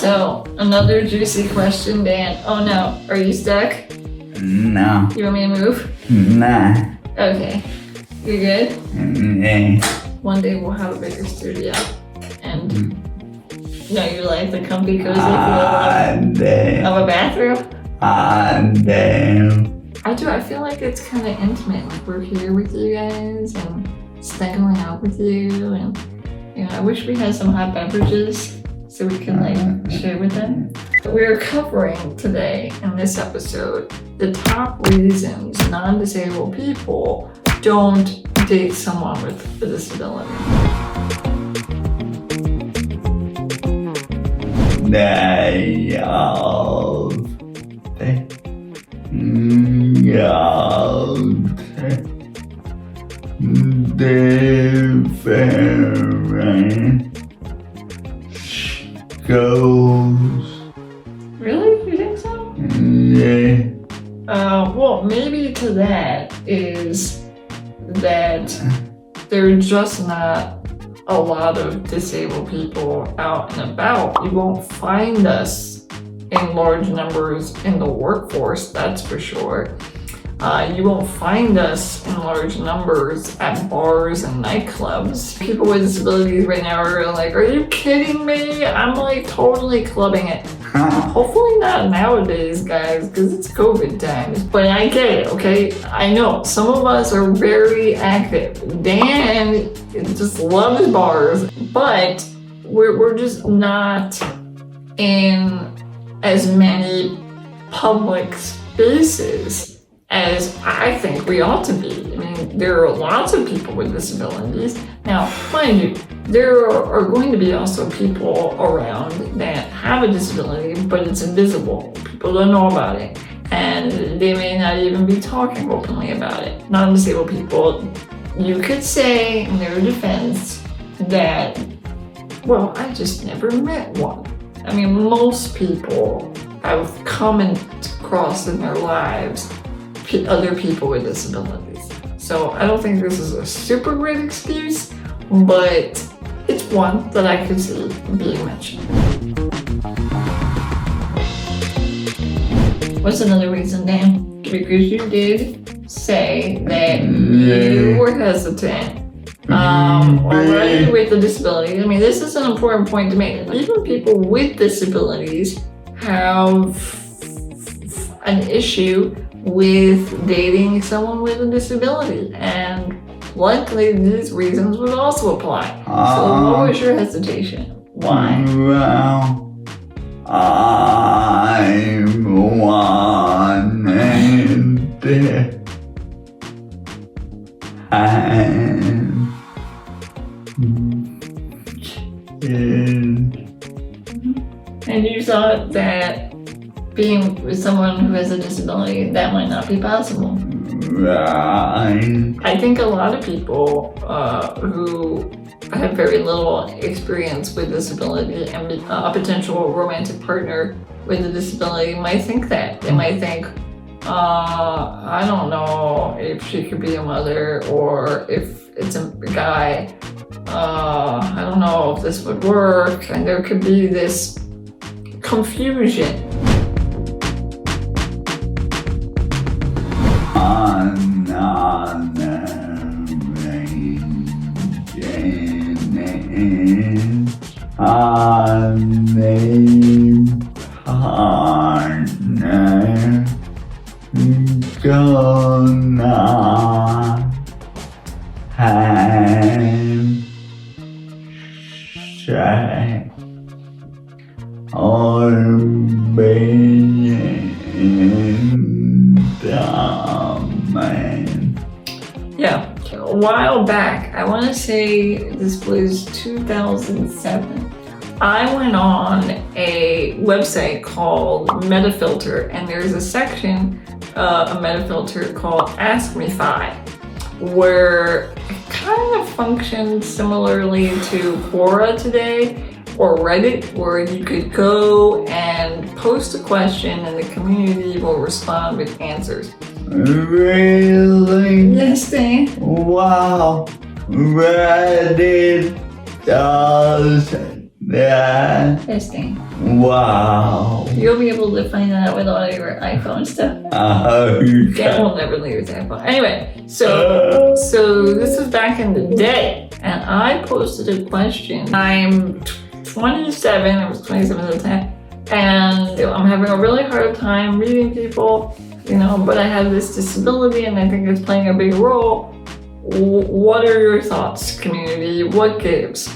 So, another juicy question, Dan. Oh no, are you stuck? No. You want me to move? Nah. Okay. You good? Yeah. One day we'll have a bigger studio. And you like the comfy cozy feel of a bathroom? Damn. I do. I feel like it's kind of intimate. Like we're here with you guys and snuggling out with you. And, I wish we had some hot beverages so we could share with them. We're covering today in this episode the top reasons non-disabled people don't date someone with a disability. Different goals. Really? You think so? Yeah. Well, maybe to that is that there are just not a lot of disabled people out and about. You won't find us in large numbers in the workforce, that's for sure. You won't find us in large numbers at bars and nightclubs. People with disabilities right now are like, are you kidding me? I'm like totally clubbing it. Hopefully not nowadays, guys, because it's COVID times. But I get it, okay? I know some of us are very active. Dan just loves bars, but we're just not in as many public spaces as I think we ought to be. I mean, there are lots of people with disabilities. Now, mind you, there are going to be also people around that have a disability, but it's invisible. People don't know about it, and they may not even be talking openly about it. Non-disabled people, you could say in their defense that, well, I just never met one. I mean, most people have come across in their lives other people with disabilities. So I don't think this is a super great excuse, but it's one that I could see being mentioned. What's another reason, Dan? Because you did say that you were hesitant already with the disability. I mean, this is an important point to make. Even people with disabilities have an issue with dating someone with a disability, and likely these reasons would also apply. So what was your hesitation? Why? Well, I wanted and you thought that being with someone who has a disability, that might not be possible. Right. I think a lot of people who have very little experience with disability and a potential romantic partner with a disability might think that. They might think, I don't know if she could be a mother, or if it's a guy, I don't know if this would work, and there could be this confusion. Gonna have sex or being man. Yeah, a while back, I want to say this was 2007. I went on a website called Metafilter, and there's a section of Metafilter called Ask Me Fi, where it kind of functions similarly to Quora today or Reddit, where you could go and post a question and the community will respond with answers. Really? Yes, Dan. Wow. Reddit does Yeah. Testing. Wow. You'll be able to find that out with all your iPhone stuff. Dan will never leave his iPhone. Anyway, so this was back in the day, and I posted a question. I'm 27. I was 27 at the time, and I'm having a really hard time reading people, but I have this disability, and I think it's playing a big role. What are your thoughts, community? What gives?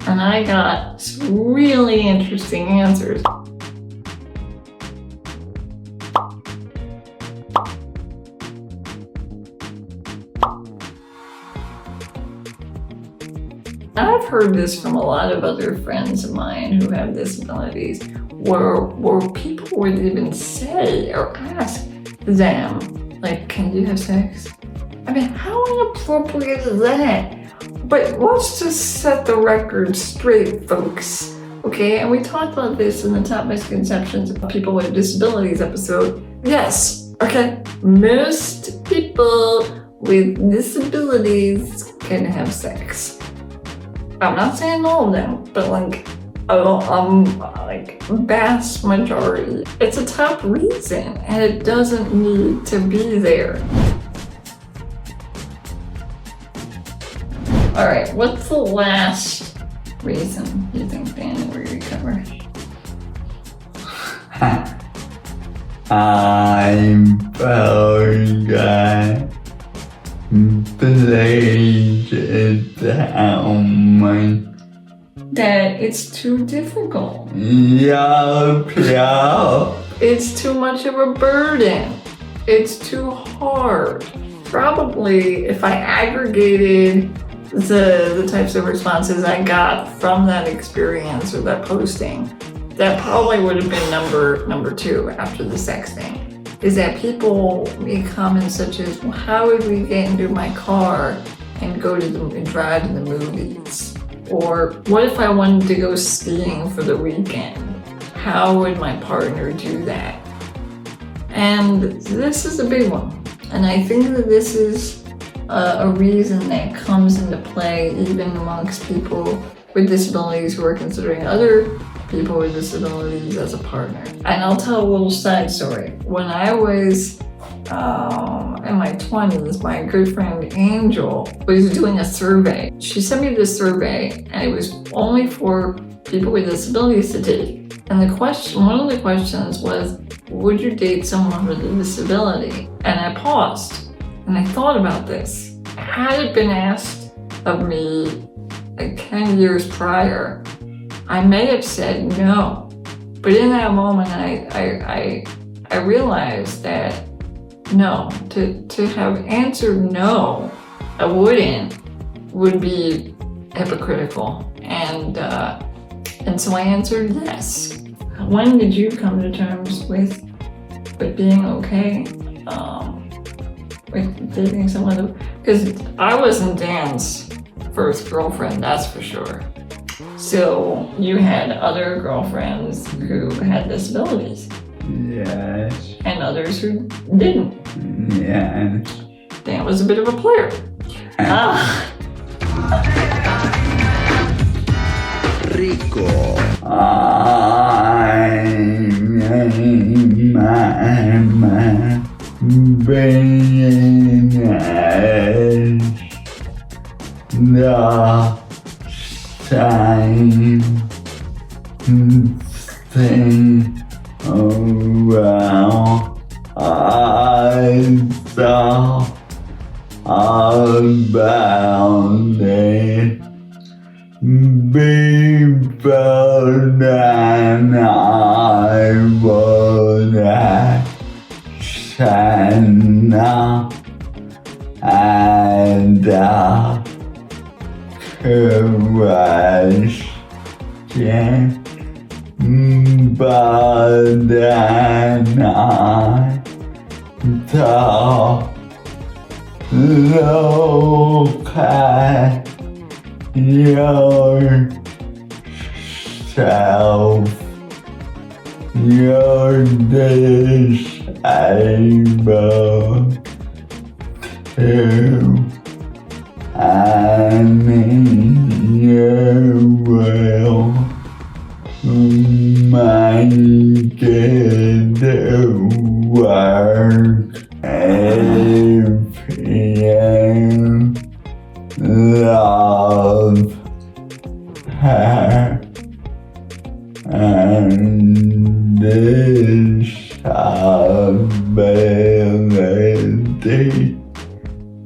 And I got some really interesting answers. I've heard this from a lot of other friends of mine who have disabilities, where people would even say or ask them, like, can you have sex? I mean, how inappropriate is that? But let's just set the record straight, folks. Okay, and we talked about this in the top misconceptions of people with disabilities episode. Yes, okay, most people with disabilities can have sex. I'm not saying all of them, but like vast majority. It's a top reason, and it doesn't need to be there. All right, what's the last reason you think, Dan, we recover? I'm forgot. Please tell me. That it's too difficult. Yup. It's too much of a burden. It's too hard. Probably if I aggregated the types of responses I got from that experience or that posting, that probably would have been number 2 after the sex thing. Is that people make comments such as, well, how would we get into my car and drive to the movies? Or what if I wanted to go skiing for the weekend? How would my partner do that? And this is a big one. And I think that this is a reason that comes into play even amongst people with disabilities who are considering other people with disabilities as a partner. And I'll tell a little side story. When I was in my 20s, my good friend Angel was doing a survey. She sent me this survey, and it was only for people with disabilities to take. And one of the questions was, would you date someone with a disability? And I paused, and I thought about this. Had it been asked of me like 10 years prior, I may have said no. But in that moment, I realized that no, to have answered no, I wouldn't, would be hypocritical. And so I answered yes. When did you come to terms with being okay with dating someone? Because I wasn't Dan's first girlfriend, that's for sure. So you had other girlfriends who had disabilities. Yes. And others who didn't. Yeah. Dan was a bit of a player. Rico. I'm being the same thing around. I thought about it before then. I was at China and question, but then I thought, look at yourself. You're disabled too. and you will make it work if you love her and disability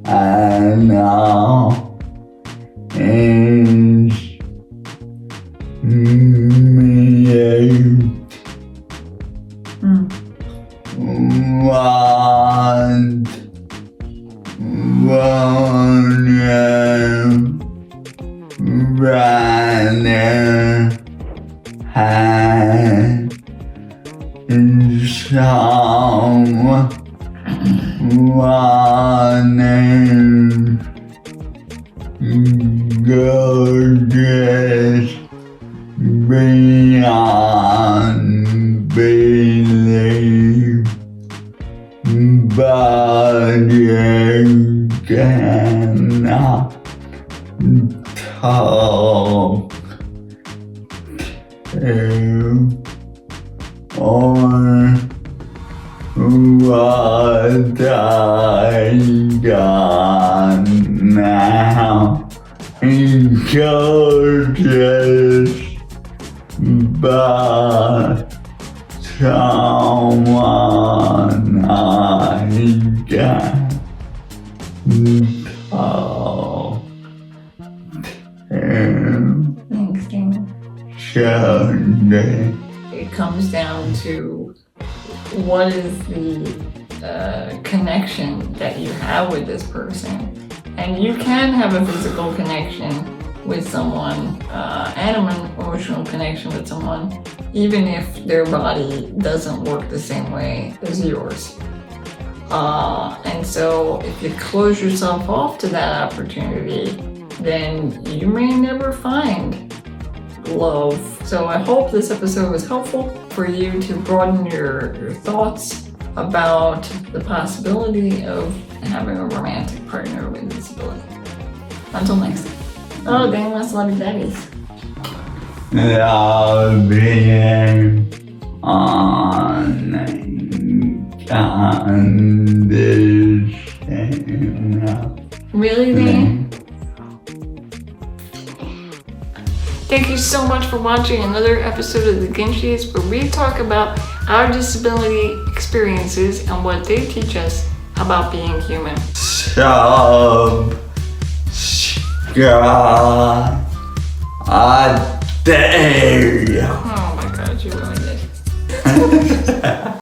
and all is mute. Won't you rather have someone gorgeous beyond belief, but you cannot talk to or what I got now is gorgeous, but someone I can talk to. Thanks, King. Someday. It comes down to what is the connection that you have with this person. And you can have a physical connection with someone and an emotional connection with someone, even if their body doesn't work the same way as yours. And so if you close yourself off to that opportunity, then you may never find love. So I hope this episode was helpful for you to broaden your thoughts about the possibility of having a romantic partner with a disability. Until next time. Oh, dang, let's love you daddies. Love you on conditional. Really, Dan? Thank you so much for watching another episode of the Ginchiest, where we talk about our disability experiences and what they teach us about being human. Subscribe. I dare you. Oh my god, you ruined it.